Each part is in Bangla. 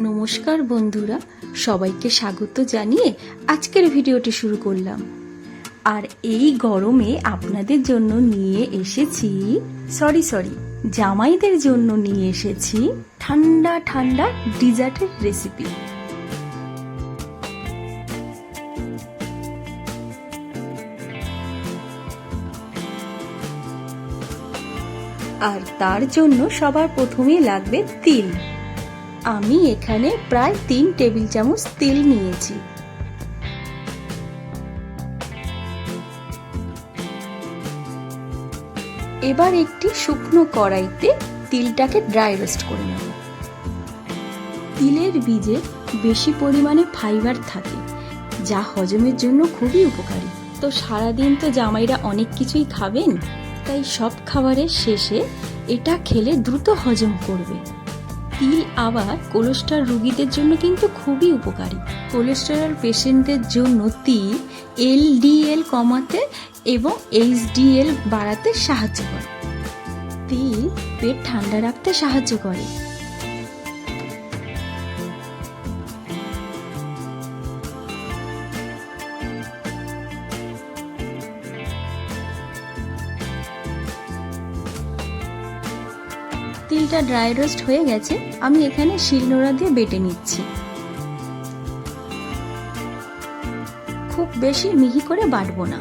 নমস্কার বন্ধুরা, সবাইকে স্বাগত জানিয়ে আজকের ভিডিওটি শুরু করলাম। আর এই গরমে আপনাদের জন্য নিয়ে এসেছি জামাইদের জন্য নিয়ে এসেছি ঠান্ডা ঠান্ডা ডিজার্টের রেসিপি। আর তার জন্য সবার প্রথমে লাগবে তিল। আমি এখানে প্রায় 3 টেবিল চামচ তিল নিয়েছি। এবার একটি শুকনো কড়াইতে তিলটাকে ড্রাই রোস্ট করে নেব। তিলের বীজে বেশি পরিমাণে ফাইবার থাকে, যা হজমের জন্য খুবই উপকারী। তো সারাদিন তো জামাইরা অনেক কিছুই খাবেন, তাই সব খাবারের শেষে এটা খেলে দ্রুত হজম করবে। তিল আবার কোলেস্টেরল রোগীদের জন্য কিন্তু খুবই উপকারী। কোলেস্টেরল পেশেন্টদের জন্য তিল এলডিএল কমাতে এবং এইচডিএল বাড়াতে সাহায্য করে। তিল পেট ঠান্ডা রাখতে সাহায্য করে। তিলটা ড্রাই রোস্ট হয়ে গেছে, আমি এখানে শিলনোড়া দিয়ে বেটে নিচ্ছি। খুব বেশি মিহি করে বাটবো না।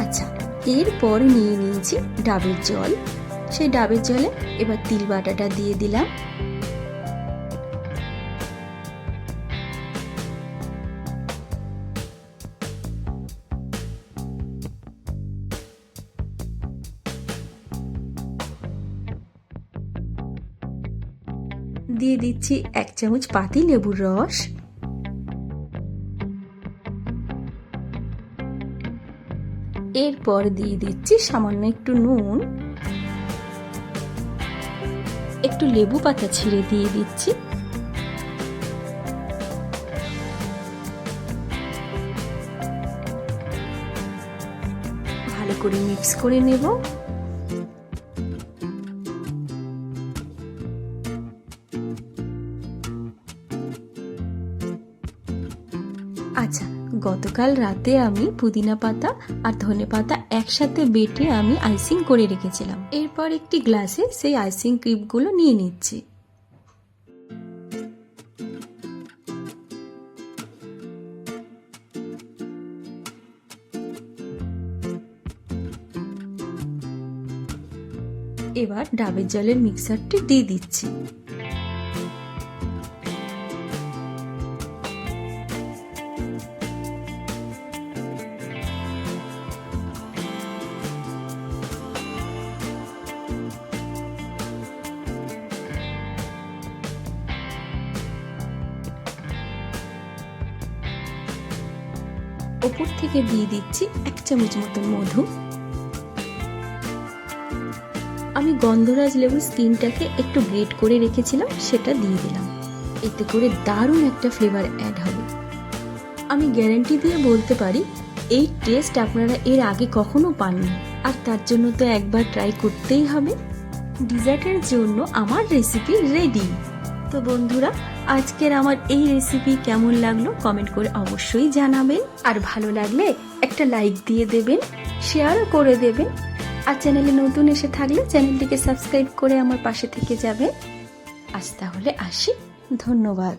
আচ্ছা, এরপর নিয়ে নিয়েছি ডাবের জল। সেই ডাবের জলে এবার তিল বাটাটা দিয়ে দিলাম। দিয়ে দিচ্ছি 1 চামচ পাতি লেবুর রস। এরপর দিয়ে দিচ্ছি সামান্য একটু নুন, একটু লেবু পাতা ছিঁড়ে দিয়ে দিচ্ছি। ভালো করে মিক্স করে নেব। আচ্ছা, গতকাল রাতে আমি পুদিনা পাতা আর ধনে পাতা একসাথে বেটে আমি আইসিং করে রেখেছিলাম। এরপর একটি গ্লাসে সেই আইসিং ক্রিমগুলো নিয়ে নিচ্ছি। এবার ডাবের জলের মিক্সারটি দিয়ে দিচ্ছি। ওপর থেকে দিয়ে দিচ্ছি 1 চামচ মতন মধু। আমি গন্ধরাজ লেবুর স্কিনটাকে একটু গ্রেট করে রেখেছিলাম, সেটা দিয়ে দিলাম। এতে করে দারুণ একটা ফ্লেভার অ্যাড হবে। আমি গ্যারান্টি দিয়ে বলতে পারি এই টেস্ট আপনারা এর আগে কখনো পাননি। আর তার জন্য তো একবার ট্রাই করতেই হবে। ডিজার্টের জন্য আমার রেসিপি রেডি। তো বন্ধুরা, আজকের আমার এই রেসিপি কেমন লাগলো কমেন্ট করে অবশ্যই জানাবেন। আর ভালো লাগলে একটা লাইক দিয়ে দেবেন, শেয়ারও করে দেবেন। আর চ্যানেলে নতুন এসে থাকলে চ্যানেলটিকে সাবস্ক্রাইব করে আমার পাশে থেকে যাবেন। আজ তাহলে আসি, ধন্যবাদ।